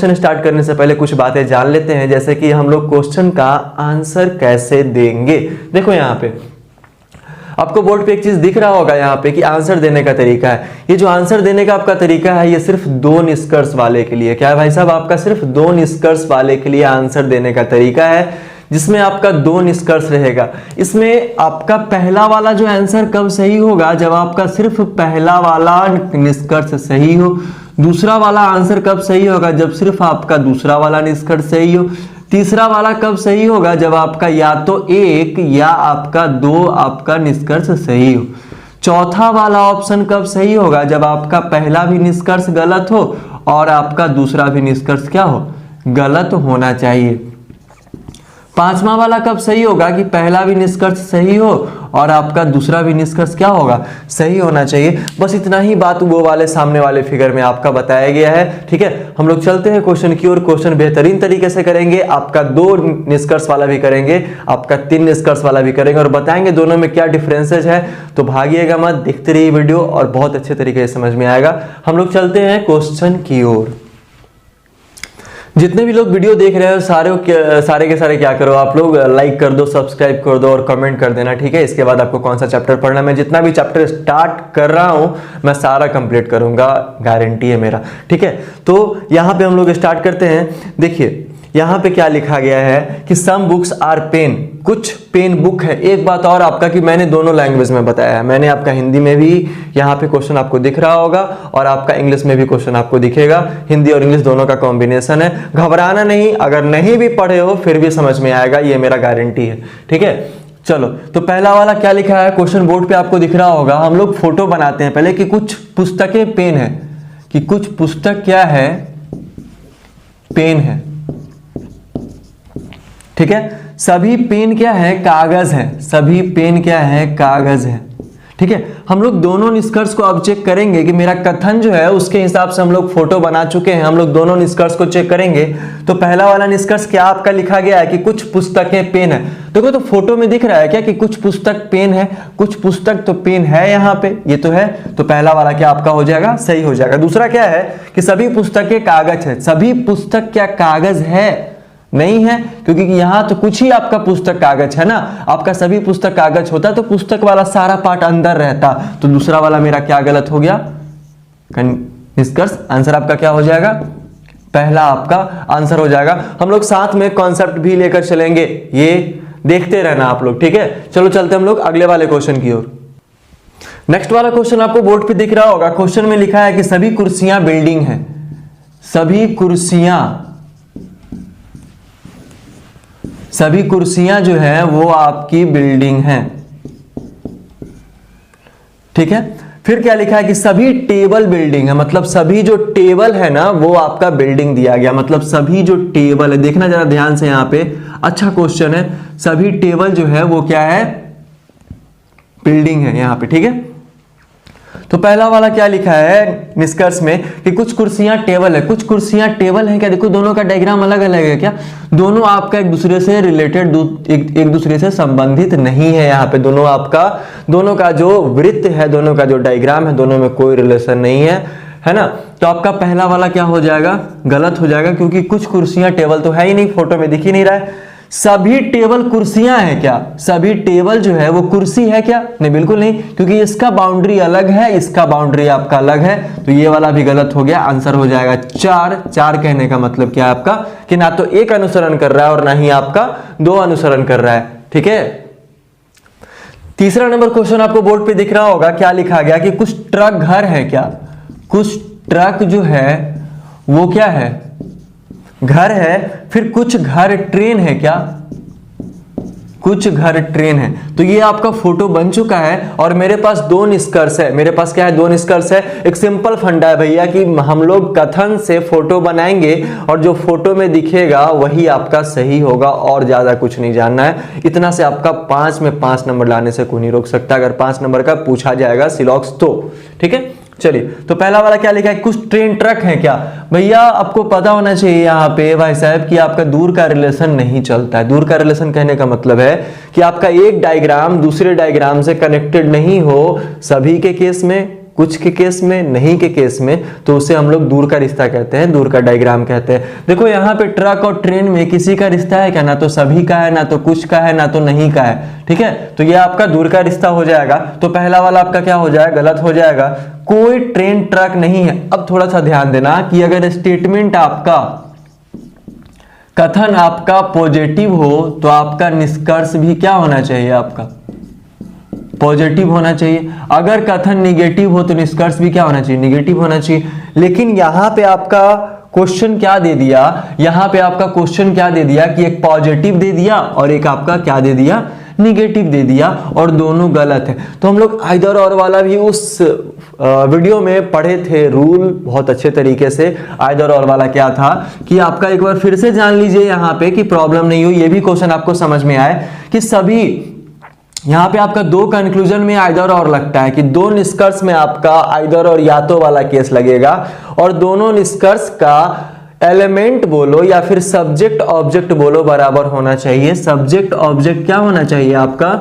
Question start करने से पहले कुछ बातें जान लेते हैं, जैसे कि हम लोग क्वेश्चन का आंसर कैसे देंगे। देखो यहाँ पे आपको बोर्ड पे एक चीज दिख रहा होगा यहाँ पे कि आंसर देने का तरीका है। ये जो आंसर देने का आपका तरीका है ये सिर्फ 2 निष्कर्ष वाले के लिए। क्या है भाई साहब? आपका सिर्फ 2 निष्कर्ष वाले के लिए आंसर देने का तरीका है, जिसमें आपका 2 निष्कर्ष रहेगा। इसमें आपका पहला वाला जो आंसर कब सही होगा? जब आपका सिर्फ पहला वाला निष्कर्ष सही हो। दूसरा वाला आंसर कब सही होगा? जब सिर्फ आपका दूसरा वाला निष्कर्ष सही हो। तीसरा वाला कब सही होगा? जब आपका या तो 1 या आपका 2 आपका निष्कर्ष सही हो। चौथा वाला ऑप्शन कब सही होगा? जब आपका पहला भी निष्कर्ष गलत हो और आपका दूसरा भी निष्कर्ष क्या हो? गलत होना चाहिए। पांचवा वाला कब सही होगा? कि पहला भी निष्कर्ष सही हो और आपका दूसरा भी निष्कर्ष क्या होगा? सही होना चाहिए। बस इतना ही बात वो वाले सामने वाले फिगर में आपका बताया गया है। ठीक है, हम लोग चलते हैं क्वेश्चन की ओर। क्वेश्चन बेहतरीन तरीके से करेंगे। आपका 2 निष्कर्ष वाला भी करेंगे, आपका 3 निष्कर्ष वाला भी करेंगे और बताएंगे दोनों में क्या डिफरेंसेज है। तो भागिएगा मत, देखते रहिए वीडियो और बहुत अच्छे तरीके से समझ में आएगा। हम लोग चलते हैं क्वेश्चन की ओर। जितने भी लोग वीडियो देख रहे हो सारे के सारे क्या करो, आप लोग लाइक कर दो, सब्सक्राइब कर दो और कमेंट कर देना। ठीक है, इसके बाद आपको कौन सा चैप्टर पढ़ना है, मैं जितना भी चैप्टर स्टार्ट कर रहा हूं मैं सारा कंप्लीट करूंगा, गारंटी है मेरा। ठीक है, तो यहां पे हम लोग स्टार्ट करते हैं। देखिए यहाँ पे क्या लिखा गया है कि सम बुक्स आर पेन, कुछ पेन बुक है। एक बात और आपका कि मैंने दोनों लैंग्वेज में बताया है। मैंने आपका हिंदी में भी यहाँ पे क्वेश्चन आपको दिख रहा होगा और आपका इंग्लिश में भी क्वेश्चन आपको दिखेगा। हिंदी और इंग्लिश दोनों का कॉम्बिनेशन है। घबराना नहीं, अगर नहीं भी पढ़े हो फिर भी समझ में आएगा, ये मेरा गारंटी है। ठीक है, चलो तो पहला वाला क्या लिखा है क्वेश्चन बोर्ड पे आपको दिख रहा होगा। हम लोग फोटो बनाते हैं पहले कि कुछ पुस्तकें पेन है, कि कुछ पुस्तक क्या है? पेन है। ठीक है, सभी पेन क्या है? कागज है। सभी पेन क्या है? कागज है। ठीक है, हम लोग दोनों निष्कर्ष को अब चेक करेंगे कि मेरा कथन जो है उसके हिसाब से हम लोग फोटो बना चुके हैं। हम लोग दोनों निष्कर्ष को चेक करेंगे। तो पहला वाला निष्कर्ष क्या आपका लिखा गया है कि कुछ पुस्तकें पेन है। देखो तो फोटो में दिख रहा है क्या कि कुछ पुस्तक पेन है? कुछ पुस्तक तो पेन है यहाँ पे, ये तो है। तो पहला वाला क्या आपका हो जाएगा? सही हो जाएगा। दूसरा क्या है कि सभी पुस्तकें कागज है। सभी पुस्तक क्या कागज है? नहीं है, क्योंकि यहाँ तो कुछ ही आपका पुस्तक कागज है ना। आपका सभी पुस्तक कागज होता तो पुस्तक वाला सारा पार्ट अंदर रहता। तो दूसरा वाला मेरा क्या गलत हो गया? निष्कर्ष आंसर आपका क्या हो जाएगा? पहला आपका आंसर हो जाएगा। हम लोग साथ में कॉन्सेप्ट भी लेकर चलेंगे, ये देखते रहना आप लोग। ठीक है, चलो चलते हम लोग अगले वाले क्वेश्चन की ओर। नेक्स्ट वाला क्वेश्चन आपको बोर्ड पे दिख रहा होगा। क्वेश्चन में लिखा है कि सभी कुर्सियां बिल्डिंग है। सभी कुर्सियां जो है वो आपकी बिल्डिंग है। ठीक है, फिर क्या लिखा है कि सभी टेबल बिल्डिंग है। मतलब सभी जो टेबल है ना वो आपका बिल्डिंग दिया गया। मतलब सभी जो टेबल है, देखना जरा ध्यान से यहाँ पे, अच्छा क्वेश्चन है। सभी टेबल जो है वो क्या है? बिल्डिंग है यहाँ पे। ठीक है, तो पहला वाला क्या लिखा है निष्कर्ष में कि कुछ कुर्सियां टेबल है। कुछ कुर्सियां टेबल है क्या? देखो दोनों का डायग्राम अलग अलग है क्या? दोनों आपका एक दूसरे से रिलेटेड, एक दूसरे से संबंधित नहीं है। यहाँ पे दोनों का जो वृत्त है, दोनों का जो डायग्राम है, दोनों में कोई रिलेशन नहीं है ना। तो आपका पहला वाला क्या हो जाएगा? गलत हो जाएगा, क्योंकि कुछ कुर्सियां टेबल तो है ही नहीं, फोटो में दिख ही नहीं रहा है। सभी टेबल कुर्सियां हैं क्या? सभी टेबल जो है वो कुर्सी है क्या? नहीं, बिल्कुल नहीं, क्योंकि इसका बाउंड्री अलग है, इसका बाउंड्री आपका अलग है। तो ये वाला भी गलत हो गया। आंसर हो जाएगा 4। 4 कहने का मतलब क्या है आपका कि ना तो 1 अनुसरण कर रहा है और ना ही आपका 2 अनुसरण कर रहा है। ठीक है, तीसरा नंबर क्वेश्चन आपको बोर्ड पे दिख रहा होगा। क्या लिखा गया कि कुछ ट्रक घर है क्या? कुछ ट्रक जो है वो क्या है? घर है। फिर कुछ घर ट्रेन है क्या? कुछ घर ट्रेन है। तो ये आपका फोटो बन चुका है और मेरे पास 2 निष्कर्ष है। मेरे पास क्या है? 2 निष्कर्ष है। एक सिंपल फंडा है भैया कि हम लोग कथन से फोटो बनाएंगे और जो फोटो में दिखेगा वही आपका सही होगा और ज्यादा कुछ नहीं जानना है। इतना से आपका 5 में 5 नंबर लाने से कोई नहीं रोक सकता, अगर 5 नंबर का पूछा जाएगा सिलॉक्स तो। ठीक है, चलिए तो पहला वाला क्या लिखा है? कुछ ट्रेन ट्रक है क्या? भैया आपको पता होना चाहिए यहाँ पे भाई साहब कि आपका दूर का रिलेशन नहीं चलता है। दूर का रिलेशन कहने का मतलब है कि आपका एक डायग्राम दूसरे डायग्राम से कनेक्टेड नहीं हो। सभी के केस में कुछ के केस में, नहीं के केस में, तो उसे हम लोग दूर का रिश्ता कहते हैं, दूर का डायग्राम कहते हैं। देखो यहाँ पे ट्रक और ट्रेन में किसी का रिश्ता है क्या? ना तो सभी का है, ना तो कुछ का है, ना तो नहीं का है। ठीक है, तो ये आपका दूर का रिश्ता हो जाएगा। तो पहला वाला आपका क्या हो जाएगा? गलत हो जाएगा। कोई ट्रेन ट्रक नहीं है। अब थोड़ा सा ध्यान देना कि अगर स्टेटमेंट आपका, कथन आपका पॉजिटिव हो तो आपका निष्कर्ष भी क्या होना चाहिए? आपका पॉजिटिव होना चाहिए। अगर कथन निगेटिव हो तो निष्कर्ष भी क्या होना चाहिए? निगेटिव होना चाहिए। लेकिन यहां पे आपका क्वेश्चन क्या दे दिया? यहां पे आपका क्वेश्चन क्या दे दिया कि एक पॉजिटिव दे दिया और एक आपका क्या दे दिया? निगेटिव दे दिया, और दोनों गलत है। तो हम लोग आइदर और वाला भी उस वीडियो में पढ़े थे, रूल बहुत अच्छे तरीके से। आइदर और वाला क्या था कि आपका एक बार फिर से जान लीजिए यहाँ पे कि प्रॉब्लम नहीं हो, ये भी क्वेश्चन आपको समझ में आए कि सभी यहाँ पे आपका दो कंक्लूजन में आइदर और लगता है कि दो निष्कर्ष में आपका आइदर और या तो वाला केस लगेगा, और दोनों निष्कर्ष का एलिमेंट बोलो या फिर सब्जेक्ट ऑब्जेक्ट बोलो बराबर होना चाहिए। सब्जेक्ट ऑब्जेक्ट क्या होना चाहिए? आपका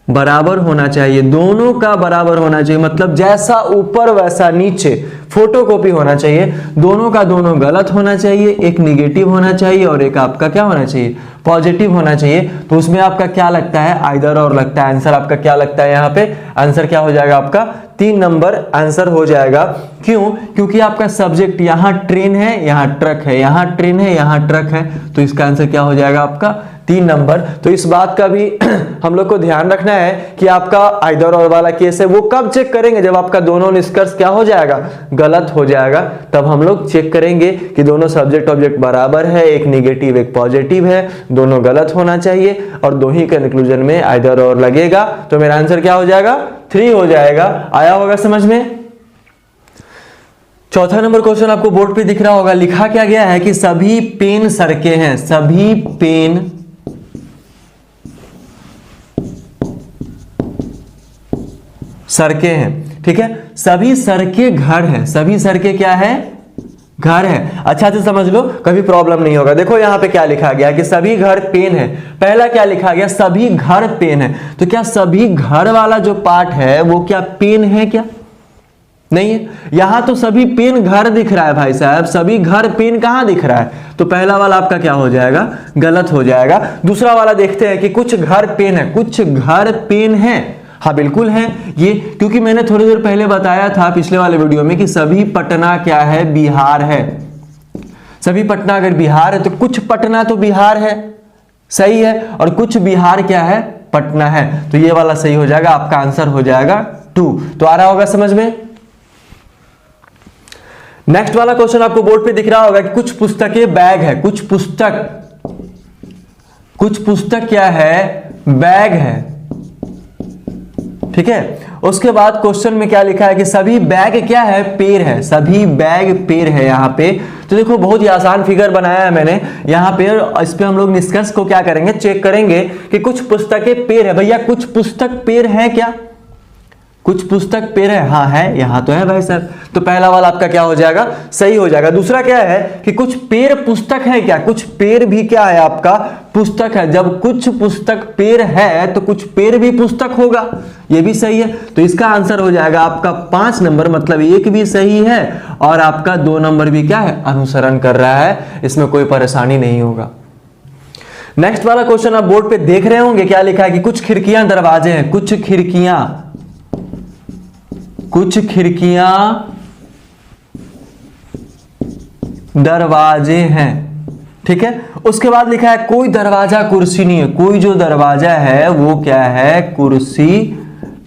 बराबर होना चाहिए, दोनों का बराबर होना चाहिए। मतलब जैसा ऊपर वैसा नीचे, फोटोकॉपी होना चाहिए। दोनों का दोनों गलत होना चाहिए, एक निगेटिव होना चाहिए और एक आपका क्या होना चाहिए? पॉजिटिव होना चाहिए। तो उसमें आपका क्या लगता है? आइदर और लगता है। आंसर आपका क्या लगता है? यहाँ पे आंसर क्या हो जाएगा? आपका 3 नंबर आंसर हो जाएगा। क्यों? क्योंकि आपका सब्जेक्ट यहाँ ट्रेन है, यहाँ ट्रक है, यहाँ ट्रेन है, यहाँ ट्रक है, तो इसका आंसर क्या हो जाएगा? आपका 3 नंबर। तो इस बात का भी हम लोग को ध्यान रखना है कि आपका आइदर और वाला केस है वो कब चेक करेंगे? जब आपका दोनों निष्कर्ष क्या हो जाएगा? गलत हो जाएगा, तब हम लोग चेक करेंगे कि दोनों सब्जेक्ट ऑब्जेक्ट बराबर है, एक निगेटिव एक पॉजिटिव है, दोनों गलत होना चाहिए, और दो ही कंक्लूजन में आइदर और लगेगा। तो मेरा आंसर क्या हो जाएगा? 3 हो जाएगा। आया होगा समझ में? चौथा नंबर क्वेश्चन आपको बोर्ड पे दिख रहा होगा। लिखा क्या गया है कि सभी पेन सड़कें हैं, सभी पेन सड़कें हैं। ठीक है, सभी सड़कें घर है, सभी सड़कें क्या है? घर है। अच्छा से समझ लो, कभी प्रॉब्लम नहीं होगा। देखो यहाँ पे क्या लिखा गया कि सभी घर पेन है। पहला क्या लिखा गया? सभी घर पेन है। तो क्या सभी घर वाला जो पार्ट है वो क्या पेन है? क्या नहीं है? यहां तो सभी पेन घर दिख रहा है भाई साहब, सभी घर पेन कहां दिख रहा है? तो पहला वाला आपका क्या हो जाएगा? गलत हो जाएगा। दूसरा वाला देखते हैं कि कुछ घर पेन है, कुछ घर पेन है। हाँ बिल्कुल है ये, क्योंकि मैंने थोड़ी देर पहले बताया था पिछले वाले वीडियो में कि सभी पटना क्या है? बिहार है। सभी पटना अगर बिहार है तो कुछ पटना तो बिहार है, सही है, और कुछ बिहार क्या है? पटना है। तो ये वाला सही हो जाएगा, आपका आंसर हो जाएगा 2। तो आ रहा होगा समझ में? नेक्स्ट वाला क्वेश्चन आपको बोर्ड पे दिख रहा होगा कि कुछ पुस्तकें बैग है, कुछ पुस्तक क्या है? बैग है। ठीक है, उसके बाद क्वेश्चन में क्या लिखा है कि सभी बैग क्या है? पेड़ है, सभी बैग पेड़ है यहां पे। तो देखो बहुत ही आसान फिगर बनाया है मैंने यहां पे, इस पे हम लोग निष्कर्ष को क्या करेंगे? चेक करेंगे कि कुछ पुस्तकें पेड़ है। भैया कुछ पुस्तक पेड़ है क्या? कुछ पुस्तक पेड़ है, हाँ है, यहां तो है भाई साहब। तो पहला वाला आपका क्या हो जाएगा? सही हो जाएगा। दूसरा क्या है कि कुछ पेड़ पुस्तक है क्या? कुछ पेड़ भी क्या है? आपका पुस्तक है। जब कुछ पुस्तक पेड़ है तो कुछ पेड़ भी पुस्तक होगा, ये भी सही है। तो इसका आंसर हो जाएगा आपका 5 नंबर। मतलब एक भी सही है और आपका 2 नंबर भी क्या है? अनुसरण कर रहा है, इसमें कोई परेशानी नहीं होगा। नेक्स्ट वाला क्वेश्चन आप बोर्ड पे देख रहे होंगे, क्या लिखा है कि कुछ खिड़कियां दरवाजे हैं, कुछ खिड़कियां दरवाजे हैं। ठीक है, उसके बाद लिखा है कोई दरवाजा कुर्सी नहीं है। कोई जो दरवाजा है वो क्या है? कुर्सी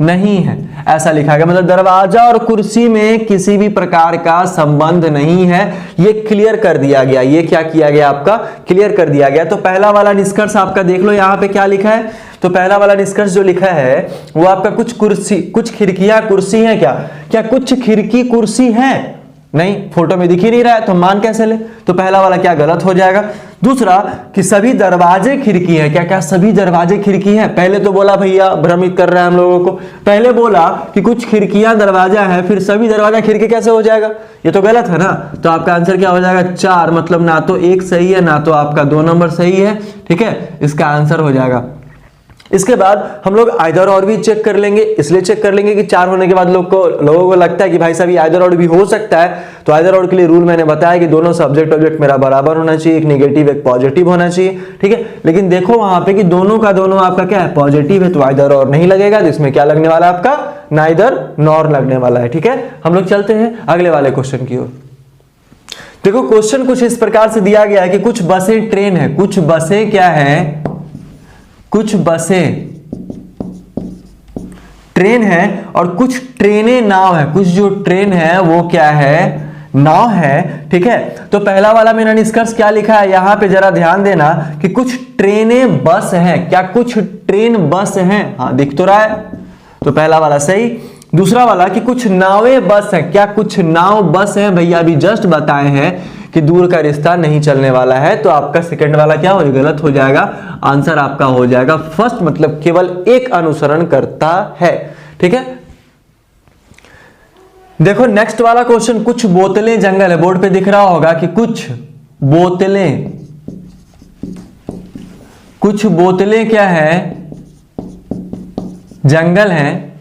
नहीं है, ऐसा लिखा गया। मतलब दरवाजा और कुर्सी में किसी भी प्रकार का संबंध नहीं है, ये क्लियर कर दिया गया। ये क्या किया गया? आपका क्लियर कर दिया गया। तो पहला वाला निष्कर्ष आपका देख लो यहां पे क्या लिखा है। तो पहला वाला निष्कर्ष जो लिखा है वो आपका कुछ खिड़कियां कुर्सी है। क्या कुछ खिड़की कुर्सी है? नहीं, फोटो में दिख ही नहीं रहा है, तो मान कैसे ले? तो पहला वाला क्या गलत हो जाएगा। दूसरा कि सभी दरवाजे खिड़की है। क्या सभी दरवाजे खिड़की है? पहले तो बोला, भैया भ्रमित कर रहा है हम लोगों को, पहले बोला कि कुछ खिड़कियां दरवाजा है, फिर सभी दरवाजा खिड़की कैसे हो जाएगा? ये तो गलत है ना। तो आपका आंसर क्या हो जाएगा? 4। मतलब ना तो 1 सही है ना तो आपका 2 नंबर सही है। ठीक है, इसका आंसर हो जाएगा इसके बाद हम लोग आइदर और भी चेक कर लेंगे, इसलिए चेक कर लेंगे कि 4 होने के बाद लोगों को लगता है कि भाई साहब ये आइदर और भी हो सकता है, तो आइदर और के लिए रूल मैंने बताया कि दोनों सब्जेक्ट ऑब्जेक्ट मेरा बराबर होना चाहिए, एक नेगेटिव एक पॉजिटिव होना चाहिए, ठीक है। लेकिन देखो वहां पे कि दोनों का दोनों आपका क्या है, पॉजिटिव है, तो आइदर और नहीं लगेगा, तो इसमें क्या लगने वाला है आपका, नाइदर नॉर लगने वाला है, ठीक है। हम लोग चलते हैं अगले वाले क्वेश्चन की ओर। देखो क्वेश्चन कुछ इस प्रकार से दिया गया है कि कुछ बसें ट्रेन है, कुछ बसें क्या है, कुछ बसें ट्रेन है और कुछ ट्रेनें नाव है, कुछ जो ट्रेन है वो क्या है, नाव है, ठीक है। तो पहला वाला मेरा निष्कर्ष क्या लिखा है यहां पे जरा ध्यान देना कि कुछ ट्रेनें बस हैं, क्या कुछ ट्रेन बस हैं, हाँ दिख तो रहा है, तो पहला वाला सही। दूसरा वाला कि कुछ नावें बस हैं, क्या कुछ नाव बस हैं, भैया अभी जस्ट बताए हैं कि दूर का रिश्ता नहीं चलने वाला है, तो आपका सेकंड वाला क्या हो, गलत हो जाएगा, आंसर आपका हो जाएगा फर्स्ट, मतलब केवल एक अनुसरण करता है, ठीक है। देखो नेक्स्ट वाला क्वेश्चन, कुछ बोतलें जंगल है, बोर्ड पे दिख रहा होगा कि कुछ बोतलें क्या है, जंगल है,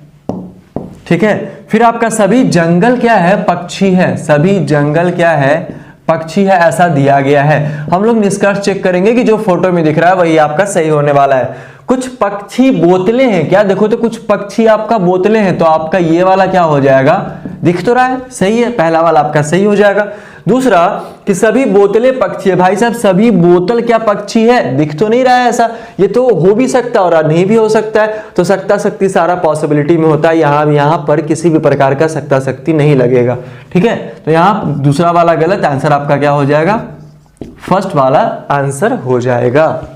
ठीक है। फिर आपका सभी जंगल क्या है, पक्षी है, सभी जंगल क्या है, पक्षी है, ऐसा दिया गया है। हम लोग निष्कर्ष चेक करेंगे कि जो फोटो में दिख रहा है वही आपका सही होने वाला है। कुछ पक्षी बोतलें हैं, क्या देखो तो कुछ पक्षी आपका बोतलें हैं, तो आपका ये वाला क्या हो जाएगा, दिख तो रहा है, सही है, पहला वाला आपका सही हो जाएगा। दूसरा कि सभी बोतलें पक्षी है, भाई साहब सभी बोतल क्या पक्षी है, दिख तो नहीं रहा है ऐसा, ये तो हो भी सकता है और नहीं भी हो सकता है, तो सकता शक्ति सारा पॉसिबिलिटी में होता है, यहां पर किसी भी प्रकार का सकता शक्ति नहीं लगेगा, ठीक है। तो यहां दूसरा वाला गलत, आंसर आपका क्या हो जाएगा, फर्स्ट वाला आंसर हो जाएगा।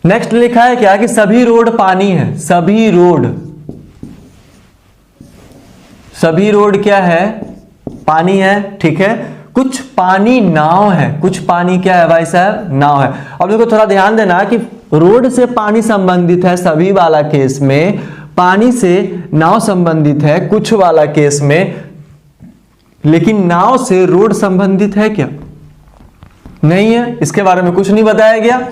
नेक्स्ट लिखा है क्या कि सभी रोड पानी है, सभी रोड क्या है, पानी है, ठीक है। कुछ पानी नाव है, कुछ पानी क्या है भाई साहब, नाव है। अब देखो थोड़ा ध्यान देना कि रोड से पानी संबंधित है, सभी वाला केस में पानी से नाव संबंधित है, कुछ वाला केस में, लेकिन नाव से रोड संबंधित है क्या, नहीं है, इसके बारे में कुछ नहीं बताया गया।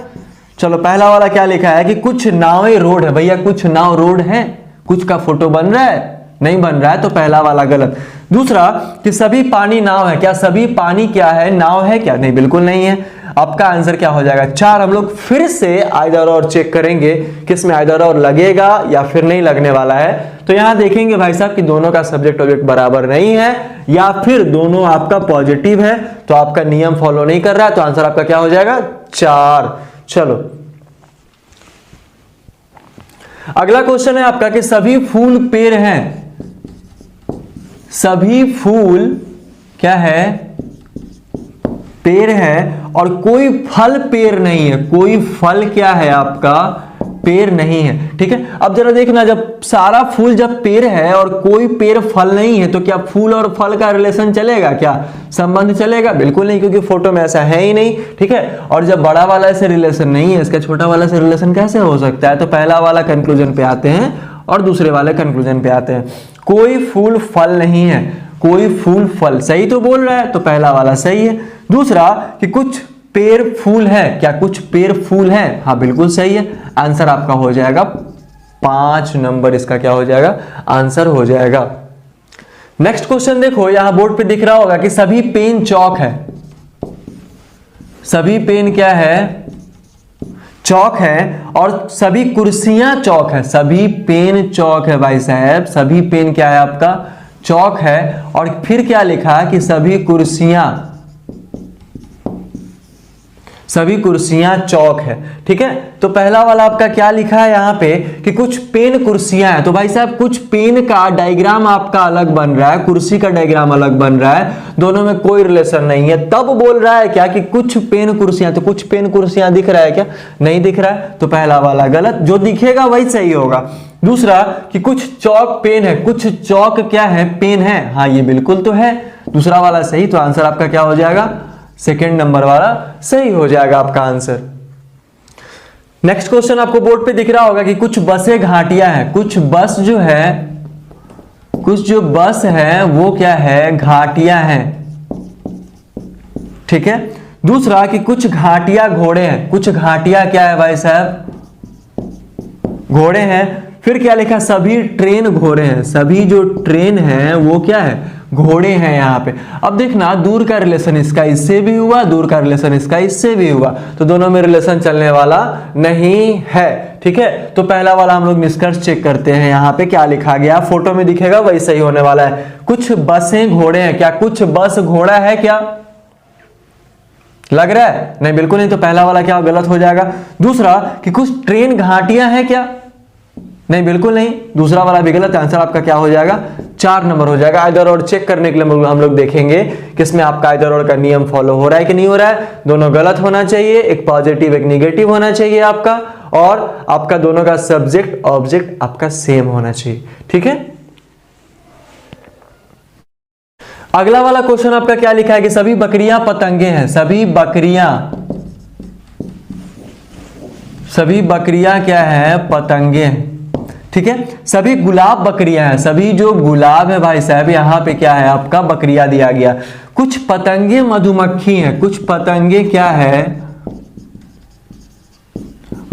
चलो पहला वाला क्या लिखा है कि कुछ नावें रोड है, भैया कुछ नाव रोड है, कुछ का फोटो बन रहा है, नहीं बन रहा है, तो पहला वाला गलत। दूसरा कि सभी पानी नाव है, क्या सभी पानी क्या है, नाव है क्या, नहीं बिल्कुल नहीं है, आपका आंसर क्या हो जाएगा 4। हम लोग फिर से आइदर और चेक करेंगे किसमें आइदर और लगेगा या फिर नहीं लगने वाला है। तो यहां देखेंगे भाई साहब कि दोनों का सब्जेक्ट ऑब्जेक्ट बराबर नहीं है या फिर दोनों आपका पॉजिटिव है, तो आपका नियम फॉलो नहीं कर रहा है, तो आंसर आपका क्या हो जाएगा 4। चलो अगला क्वेश्चन है आपका कि सभी फूल पेड़ हैं, सभी फूल क्या है, पेड़ है और कोई फल पेड़ नहीं है, कोई फल क्या है आपका, पेड़ नहीं है, ठीक है। अब जरा देखना, जब सारा फूल जब पेड़ है और कोई पेड़ फल नहीं है, तो क्या फूल और फल का रिलेशन चलेगा, क्या संबंध चलेगा, बिल्कुल नहीं, क्योंकि फोटो में ऐसा है ही नहीं, ठीक है। और जब बड़ा वाला से रिलेशन नहीं है, इसका छोटा वाला से रिलेशन कैसे हो सकता है, तो पहला वाला कंक्लूजन पे आते हैं और दूसरे वाले कंक्लूजन पे आते हैं। कोई फूल फल नहीं है, कोई फूल फल, सही तो बोल रहा है, तो पहला वाला सही है। दूसरा कि कुछ पेड़ फूल है, क्या कुछ पेड़ फूल है, हाँ बिल्कुल सही है, आंसर आपका हो जाएगा 5 नंबर, इसका क्या हो जाएगा, आंसर हो जाएगा। नेक्स्ट क्वेश्चन देखो, यहां बोर्ड पे दिख रहा होगा कि सभी पेन चौक है, सभी पेन क्या है, चौक है, और सभी कुर्सियां चौक है, सभी पेन चौक है भाई साहब, सभी पेन क्या है आपका, चौक है। और फिर क्या लिखा है कि सभी कुर्सियां चौक है, ठीक है। तो पहला वाला आपका क्या लिखा है यहां पे कि कुछ पेन कुर्सियां हैं, तो भाई साहब कुछ पेन का डायग्राम आपका अलग बन रहा है, कुर्सी का डायग्राम अलग बन रहा है, दोनों में कोई रिलेशन नहीं है, तब बोल रहा है क्या कि कुछ पेन कुर्सियां, तो कुछ पेन कुर्सियां दिख रहा है क्या, नहीं दिख रहा है, तो पहला वाला गलत, जो दिखेगा वही सही होगा। दूसरा कि कुछ चौक पेन है, कुछ चौक क्या है, पेन है, हाँ ये बिल्कुल तो है, दूसरा वाला सही, तो आंसर आपका क्या हो जाएगा, सेकंड नंबर वाला सही हो जाएगा आपका आंसर। नेक्स्ट क्वेश्चन आपको बोर्ड पे दिख रहा होगा कि कुछ बसें घाटियां हैं, कुछ बस जो है, कुछ जो बस है वो क्या है, घाटियां हैं, ठीक है। दूसरा कि कुछ घाटिया घोड़े हैं, कुछ घाटिया क्या है भाई साहब, घोड़े हैं। फिर क्या लिखा, सभी ट्रेन घोड़े हैं, सभी जो ट्रेन हैं वो क्या है, घोड़े हैं यहाँ पे। अब देखना दूर का रिलेशन इसका इससे भी हुआ, दूर का रिलेशन इसका इससे भी हुआ, तो दोनों में रिलेशन चलने वाला नहीं है, ठीक है। तो पहला वाला हम लोग निष्कर्ष चेक करते हैं, यहाँ पे क्या लिखा गया, फोटो में दिखेगा वही सही होने वाला है। कुछ बसें घोड़े हैं, क्या कुछ बस घोड़ा है क्या, लग रहा है, नहीं बिल्कुल नहीं, तो पहला वाला क्या गलत हो जाएगा। दूसरा कि कुछ ट्रेन घाटियां हैं क्या, नहीं बिल्कुल नहीं, दूसरा वाला भी गलत। आंसर आपका क्या हो जाएगा, 4 नंबर हो जाएगा। आइदर और चेक करने के लिए हम लोग देखेंगे किसमें आपका आइदर और का नियम फॉलो हो रहा है कि नहीं हो रहा है। दोनों गलत होना चाहिए, एक पॉजिटिव एक निगेटिव होना चाहिए आपका, और आपका दोनों का सब्जेक्ट ऑब्जेक्ट आपका सेम होना चाहिए, ठीक है। अगला वाला क्वेश्चन आपका क्या लिखा है कि सभी बकरियां पतंगे हैं, सभी बकरियां क्या है, पतंगे हैं, ठीक है। सभी गुलाब बकरियां हैं, सभी जो गुलाब है भाई साहब यहाँ पे क्या है आपका बकरियां दिया गया। कुछ पतंगे मधुमक्खी हैं, कुछ पतंगे क्या है,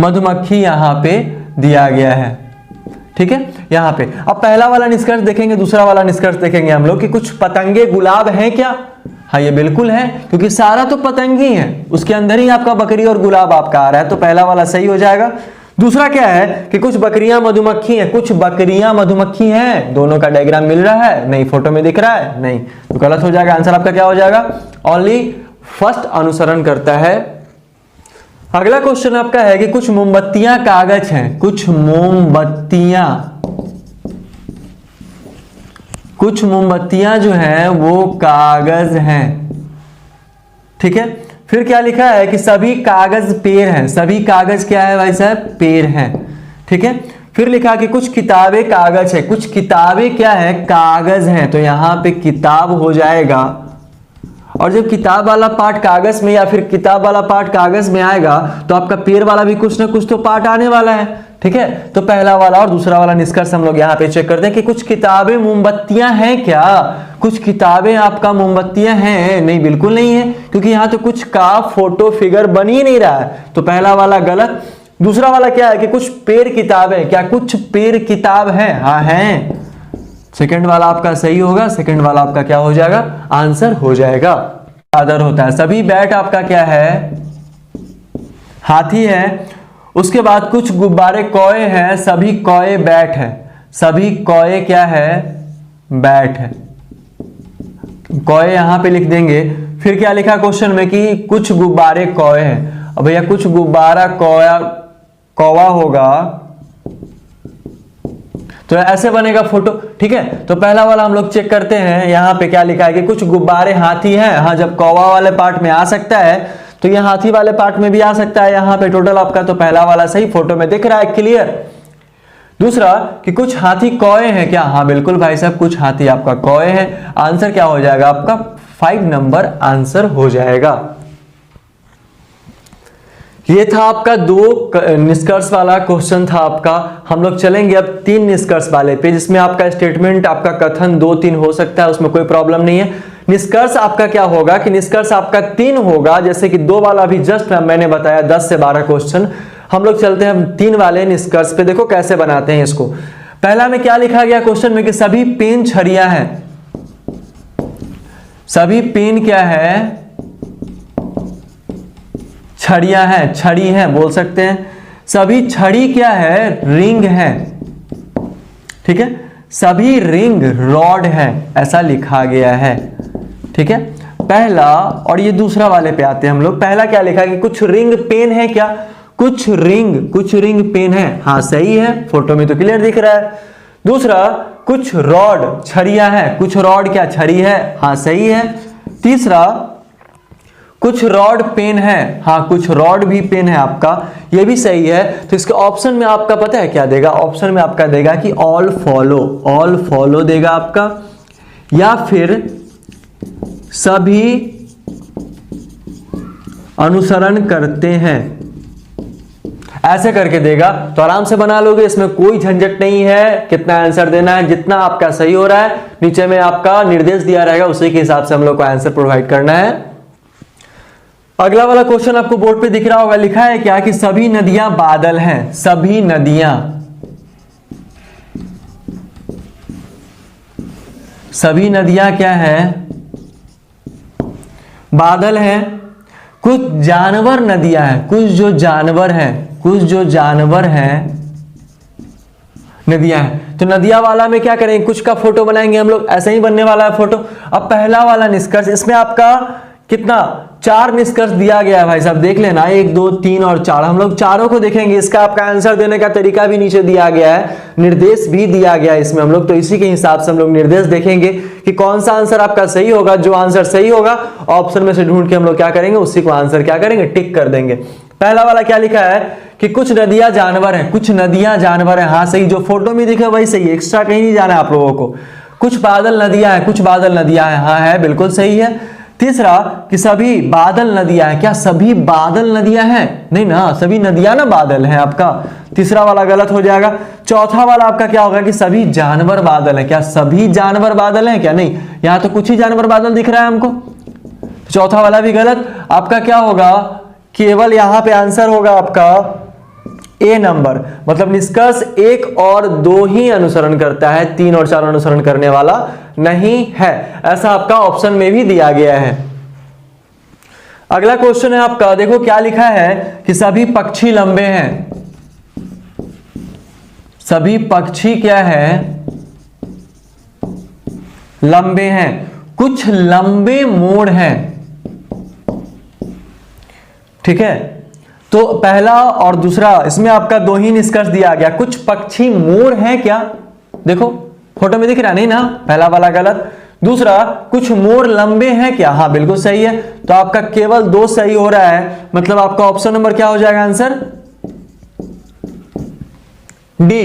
मधुमक्खी यहाँ पे दिया गया है, ठीक है यहाँ पे। अब पहला वाला निष्कर्ष देखेंगे, दूसरा वाला निष्कर्ष देखेंगे हम लोग कि कुछ पतंगे गुलाब हैं क्या, हाँ ये बिल्कुल है, क्योंकि सारा तो पतंगी है, उसके अंदर ही आपका बकरी और गुलाब आपका आ रहा है, तो पहला वाला सही हो जाएगा। दूसरा क्या है कि कुछ बकरियां मधुमक्खी हैं, कुछ बकरियां मधुमक्खी हैं, दोनों का डायग्राम मिल रहा है, नहीं फोटो में दिख रहा है, नहीं, तो गलत हो जाएगा। आंसर आपका क्या हो जाएगा, ओनली फर्स्ट अनुसरण करता है। अगला क्वेश्चन आपका है कि कुछ मोमबत्तियां कागज हैं, कुछ मोमबत्तियां जो हैं वो कागज हैं, ठीक है। फिर क्या लिखा है कि सभी कागज पेड़ हैं, सभी कागज क्या है भाई साहब, पेड़ हैं, ठीक है। फिर लिखा कि कुछ किताबें कागज है, कुछ किताबें क्या है, कागज हैं, तो यहां पे किताब हो जाएगा। और जब किताब वाला पार्ट कागज में या फिर किताब वाला पार्ट कागज में आएगा तो आपका पेड़ वाला भी कुछ ना कुछ तो पार्ट आने वाला है, ठीक है। तो पहला वाला और दूसरा वाला निष्कर्ष हम लोग यहाँ पे चेक करते हैं कि कुछ किताबें मोमबत्तियां हैं क्या, कुछ किताबें आपका मोमबत्तियां हैं, नहीं बिल्कुल नहीं है, क्योंकि यहाँ तो कुछ का फोटो फिगर बन ही नहीं रहा है, तो पहला वाला गलत। दूसरा वाला क्या है कि कुछ पेड़ किताबें, क्या कुछ पेड़ किताब है, हाँ है, सेकंड वाला आपका सही होगा, सेकंड वाला आपका क्या हो जाएगा, आंसर हो जाएगा। आदर होता है, सभी बैट आपका क्या है, हाथी है। उसके बाद कुछ गुब्बारे कौए हैं, सभी कौए बैट है, सभी कौए क्या है, बैट है, कौए यहां पे लिख देंगे। फिर क्या लिखा क्वेश्चन में कि कुछ गुब्बारे कौए हैं, अब भैया कुछ गुब्बारा कौवा होगा तो ऐसे बनेगा फोटो, ठीक है। तो पहला वाला हम लोग चेक करते हैं, यहां पे क्या लिखा है कि कुछ गुब्बारे हाथी हैं, हाँ जब कौवा वाले पार्ट में आ सकता है तो ये हाथी वाले पार्ट में भी आ सकता है यहाँ पे टोटल आपका, तो पहला वाला सही, फोटो में दिख रहा है क्लियर। दूसरा कि कुछ हाथी कौए हैं क्या, हाँ बिल्कुल भाई साहब कुछ हाथी आपका कौए हैं। आंसर क्या हो जाएगा आपका 5 नंबर आंसर हो जाएगा। ये था आपका 2 निष्कर्ष वाला क्वेश्चन था आपका। हम लोग चलेंगे अब 3 निष्कर्ष वाले पे, जिसमें आपका स्टेटमेंट आपका कथन 2-3 हो सकता है, उसमें कोई प्रॉब्लम नहीं है। निष्कर्ष आपका क्या होगा कि निष्कर्ष आपका 3 होगा, जैसे कि 2 वाला भी जस्ट मैंने बताया 10 से 12 क्वेश्चन। हम लोग चलते हैं 3 वाले निष्कर्ष पे, देखो कैसे बनाते हैं इसको। पहला में क्या लिखा गया क्वेश्चन में कि सभी पेन छड़ियां हैं, सभी पेन क्या है, छड़ियां हैं, छड़ी है बोल सकते हैं। सभी छड़ी क्या है, रिंग है, ठीक है। सभी रिंग रॉड है, ऐसा लिखा गया है, ठीक है। पहला और ये दूसरा वाले पे आते हैं हम लोग। पहला क्या लिखा कि कुछ रिंग पेन है क्या, कुछ रिंग पेन है, हाँ सही है, फोटो में तो क्लियर दिख रहा है। दूसरा कुछ रॉड छड़ियां है, कुछ रॉड क्या छड़ी है, हाँ सही है। तीसरा कुछ रॉड पेन है, हाँ कुछ रॉड भी पेन है आपका, ये भी सही है। तो इसके ऑप्शन में आपका पता है क्या देगा, ऑप्शन में आपका देगा कि ऑल फॉलो देगा आपका, या फिर सभी अनुसरण करते हैं, ऐसे करके देगा। तो आराम से बना लोगे, इसमें कोई झंझट नहीं है। कितना आंसर देना है, जितना आपका सही हो रहा है नीचे में आपका निर्देश दिया रहेगा, उसी के हिसाब से हम लोग को आंसर प्रोवाइड करना है। अगला वाला क्वेश्चन आपको बोर्ड पे दिख रहा होगा, लिखा है क्या कि सभी नदियां बादल हैं। सभी नदियां, सभी नदियां क्या है? बादल हैं। कुछ जानवर नदियां हैं, कुछ जो जानवर हैं, कुछ जो जानवर हैं नदियां हैं। तो नदियां वाला में क्या करेंगे, कुछ का फोटो बनाएंगे हम लोग, ऐसा ही बनने वाला है फोटो। अब पहला वाला निष्कर्ष, इसमें आपका कितना 4 निष्कर्ष दिया गया है भाई साहब, देख लेना 1 2 3 और 4, हम लोग चारों को देखेंगे। इसका आपका आंसर देने का तरीका भी नीचे दिया गया है, निर्देश भी दिया गया है इसमें हम लोग, तो इसी के हिसाब से हम लोग निर्देश देखेंगे कि कौन सा आंसर आपका सही होगा। जो आंसर सही होगा ऑप्शन में से ढूंढ के हम लोग क्या करेंगे, उसी को आंसर क्या करेंगे, टिक कर देंगे। पहला वाला क्या लिखा है कि कुछ नदियां जानवर हैं, कुछ नदियां जानवर हैं। हाँ सही, जो फोटो में दिखे वही सही, एक्स्ट्रा कहीं नहीं जाना है आप लोगों को। कुछ बादल नदियां हैं, कुछ बादल नदियां हैं, हाँ है, बिल्कुल सही है। तीसरा कि सभी बादल नदियां हैं, क्या सभी बादल नदियां हैं? नहीं ना, सभी नदियां ना बादल हैं आपका, तीसरा वाला गलत हो जाएगा। चौथा वाला आपका क्या होगा कि सभी जानवर बादल हैं, क्या सभी जानवर बादल हैं? क्या नहीं, यहां तो कुछ ही जानवर बादल दिख रहा है हमको, चौथा वाला भी गलत। आपका क्या होगा, केवल यहां पे आंसर होगा आपका ए नंबर, मतलब निष्कर्ष 1 और 2 ही अनुसरण करता है, 3 और 4 अनुसरण करने वाला नहीं है, ऐसा आपका ऑप्शन में भी दिया गया है। अगला क्वेश्चन है आपका, देखो क्या लिखा है कि सभी पक्षी लंबे हैं। सभी पक्षी क्या है, लंबे हैं। कुछ लंबे मोर हैं, ठीक है। तो पहला और दूसरा इसमें आपका 2 ही निष्कर्ष दिया गया। कुछ पक्षी मोर हैं क्या, देखो फोटो में दिख रहा नहीं ना, पहला वाला गलत। दूसरा कुछ मोर लंबे हैं क्या, हाँ बिल्कुल सही है। तो आपका केवल 2 सही हो रहा है, मतलब आपका ऑप्शन नंबर क्या हो जाएगा आंसर, डी।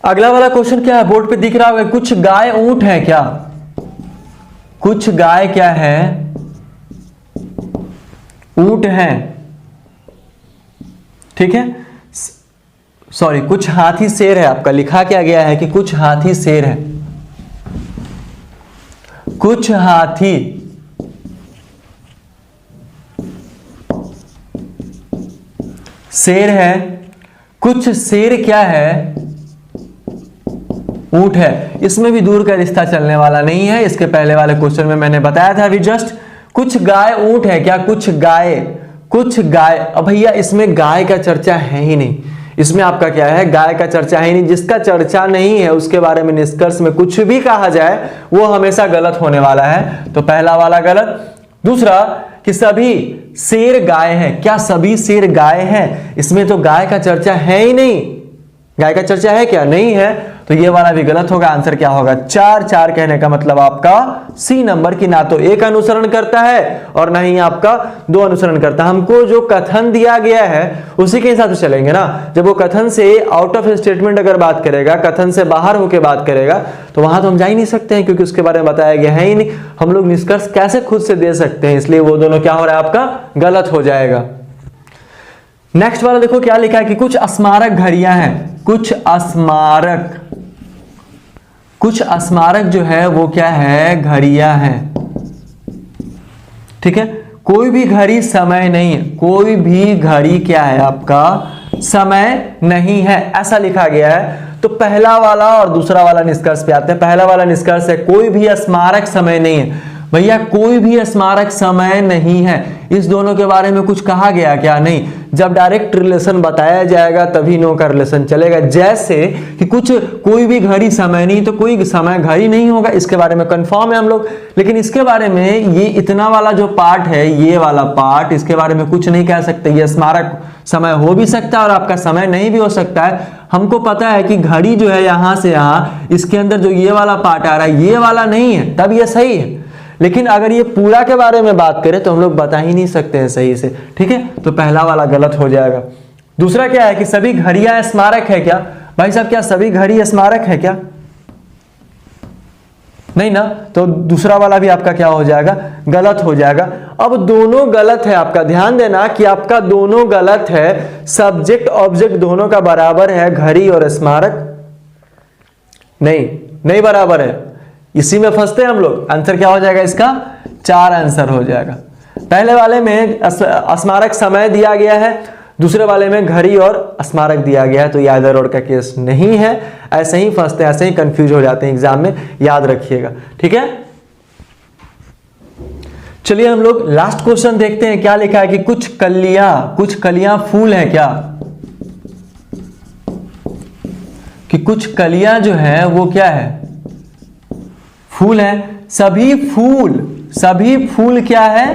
अगला वाला क्वेश्चन क्या है, बोर्ड पे दिख रहा होगा, कुछ गाय ऊंट है क्या? कुछ गाय क्या है, ऊंट हैं, ठीक है। सॉरी, कुछ हाथी शेर है, आपका लिखा क्या गया है कि कुछ हाथी शेर है, कुछ हाथी शेर है, कुछ शेर क्या है, ऊंट है। इसमें भी दूर का रिश्ता चलने वाला नहीं है, इसके पहले वाले क्वेश्चन में मैंने बताया था अभी जस्ट। कुछ गाय ऊंट है क्या, कुछ गाय, कुछ गाय। अब भैया इसमें गाय का चर्चा है ही नहीं, इसमें आपका क्या है, गाय का चर्चा है ही नहीं। जिसका चर्चा नहीं है उसके बारे में निष्कर्ष में कुछ भी कहा जाए वो हमेशा गलत होने वाला है, तो पहला वाला गलत। दूसरा कि सभी शेर गाय हैं, क्या सभी शेर गाय हैं? इसमें तो गाय का चर्चा है ही नहीं, गाय का चर्चा है क्या, नहीं है, तो ये वाला भी गलत होगा। आंसर क्या होगा, 4 4 कहने का मतलब आपका सी नंबर की ना तो 1 अनुसरण करता है और ना ही आपका 2 अनुसरण करता। हमको जो कथन दिया गया है उसी के हिसाब से चलेंगे ना। जब वो कथन से आउट ऑफ स्टेटमेंट अगर बात करेगा, कथन से बाहर होकर बात करेगा, तो वहां तो हम जा ही नहीं सकते हैं, क्योंकि उसके बारे में बताया गया है ही नहीं। हम लोग निष्कर्ष कैसे खुद से दे सकते हैं, इसलिए वो दोनों क्या हो रहा है, आपका गलत हो जाएगा। नेक्स्ट वाला देखो क्या लिखा है कि कुछ स्मारक घड़ियां हैं, कुछ स्मारक, कुछ स्मारक जो है वो क्या है, घड़ियां हैं, ठीक है। कोई भी घड़ी समय नहीं है, कोई भी घड़ी क्या है आपका, समय नहीं है, ऐसा लिखा गया है। तो पहला वाला और दूसरा वाला निष्कर्ष पे आते हैं। पहला वाला निष्कर्ष है कोई भी स्मारक समय नहीं है। भैया कोई भी स्मारक समय नहीं है, इस दोनों के बारे में कुछ कहा गया क्या, नहीं। जब डायरेक्ट रिलेशन बताया जाएगा तभी नो का रिलेशन चलेगा। जैसे कि कुछ कोई भी घड़ी समय नहीं, तो कोई समय घड़ी नहीं होगा, इसके बारे में कंफर्म है हम लोग। लेकिन इसके बारे में ये इतना वाला जो पार्ट है, ये वाला पार्ट, इसके बारे में कुछ नहीं कह सकते। ये स्मारक समय हो भी सकता है और आपका समय नहीं भी हो सकता है। हमको पता है कि घड़ी जो है यहां से यहां, इसके अंदर जो ये वाला पार्ट आ रहा है ये वाला नहीं है, तब ये सही है। लेकिन अगर ये पूरा के बारे में बात करें तो हम लोग बता ही नहीं सकते हैं सही से, ठीक है। तो पहला वाला गलत हो जाएगा। दूसरा क्या है कि सभी घड़ियां स्मारक है क्या, भाई साहब क्या सभी घड़ी स्मारक है क्या, नहीं ना, तो दूसरा वाला भी आपका क्या हो जाएगा, गलत हो जाएगा। अब दोनों गलत है, आपका ध्यान देना कि आपका दोनों गलत है। सब्जेक्ट ऑब्जेक्ट दोनों का बराबर है, घड़ी और स्मारक नहीं, नहीं बराबर है। इसी में फंसते हैं हम लोग। आंसर क्या हो जाएगा इसका, 4 आंसर हो जाएगा। पहले वाले में स्मारक समय दिया गया है, दूसरे वाले में घड़ी और स्मारक दिया गया है, तो ये इधर और का केस नहीं है। ऐसे ही फंसते हैं, ऐसे ही कंफ्यूज हो जाते हैं एग्जाम में, याद रखिएगा, ठीक है। चलिए हम लोग लास्ट क्वेश्चन देखते हैं। क्या लिखा है कि कुछ कलियां फूल है क्या, कि कुछ कलियां जो है वो क्या है, फूल है। सभी फूल क्या है,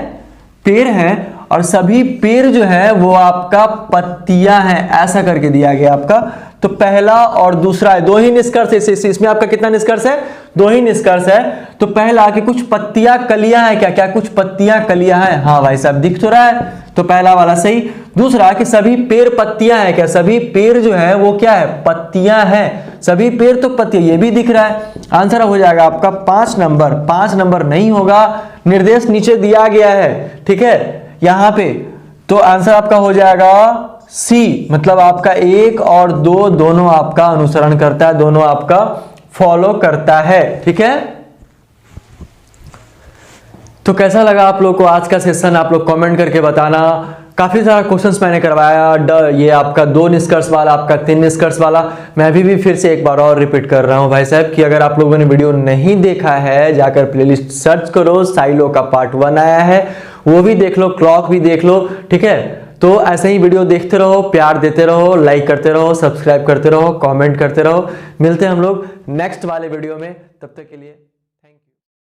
पेड़ है, और सभी पेड़ जो है वो आपका पत्तियां हैं, ऐसा करके दिया गया आपका। तो पहला और दूसरा है, 2 ही निष्कर्ष है इसमें। आपका कितना निष्कर्ष है, 2 ही निष्कर्ष है। तो पहला कि कुछ पत्तियां कलियां हैं क्या, क्या कुछ पत्तियां कलियां हैं, हाँ भाई साहब दिख तो रहा है, तो पहला वाला सही। दूसरा कि सभी पेड़ पत्तियां हैं क्या, सभी पेड़ जो है वो क्या है, पत्तियां हैं, सभी पेड़ तो पत्तियां, ये भी दिख रहा है। आंसर हो जाएगा आपका 5 नंबर। 5 नंबर नहीं होगा, निर्देश नीचे दिया गया है, ठीक है, यहां पे। तो आंसर आपका हो जाएगा सी, मतलब आपका 1 और 2 दोनों आपका अनुसरण करता है, दोनों आपका फॉलो करता है, ठीक है। तो कैसा लगा आप लोग को आज का सेशन, आप लोग कमेंट करके बताना। काफी सारा क्वेश्चंस मैंने करवाया, ये आपका 2 निष्कर्ष वाला, आपका 3 निष्कर्ष वाला। मैं अभी भी फिर से एक बार और रिपीट कर रहा हूं भाई साहब कि अगर आप लोगों ने वीडियो नहीं देखा है, जाकर प्लेलिस्ट सर्च करो, साइलो का पार्ट 1 आया है, वो भी देख लो, क्लॉक भी देख लो, ठीक है। तो ऐसे ही वीडियो देखते रहो, प्यार देते रहो, लाइक करते रहो, सब्सक्राइब करते रहो, कमेंट करते रहो। मिलते हैं हम लोग नेक्स्ट वाले वीडियो में, तब तक के लिए।